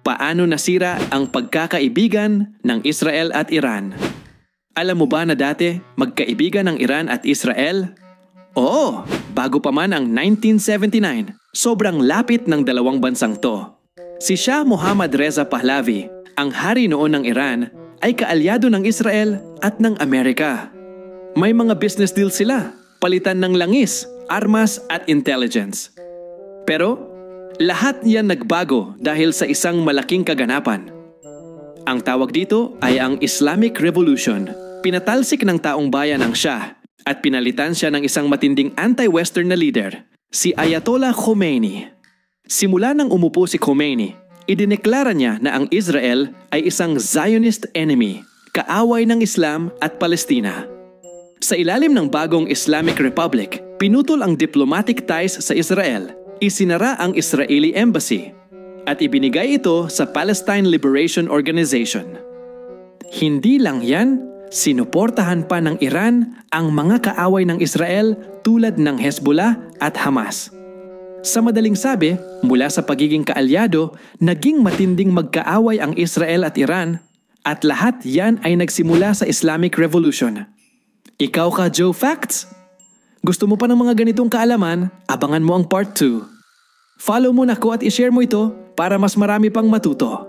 Paano nasira ang pagkakaibigan ng Israel at Iran? Alam mo ba na dati magkaibigan ang Iran at Israel? Oo, bago pa man ang 1979, sobrang lapit ng dalawang bansang to. Si Shah Mohammad Reza Pahlavi, ang hari noon ng Iran, ay kaalyado ng Israel at ng Amerika. May mga business deal sila, palitan ng langis, armas at intelligence. Pero lahat yan nagbago dahil sa isang malaking kaganapan. Ang tawag dito ay ang Islamic Revolution. Pinatalsik ng taong bayan ang Shah at pinalitan siya ng isang matinding anti-Western na leader, si Ayatollah Khomeini. Simula nang umupo si Khomeini, idineklara niya na ang Israel ay isang Zionist enemy, kaaway ng Islam at Palestina. Sa ilalim ng bagong Islamic Republic, pinutol ang diplomatic ties sa Israel, isinara ang Israeli Embassy, at ibinigay ito sa Palestine Liberation Organization. Hindi lang yan, sinuportahan pa ng Iran ang mga kaaway ng Israel tulad ng Hezbollah at Hamas. Sa madaling sabi, mula sa pagiging kaalyado, naging matinding magkaaway ang Israel at Iran at lahat yan ay nagsimula sa Islamic Revolution. Ikaw ka, Joe Facts? Gusto mo pa ng mga ganitong kaalaman? Abangan mo ang part 2. Follow mo na ko at ishare mo ito para mas marami pang matuto.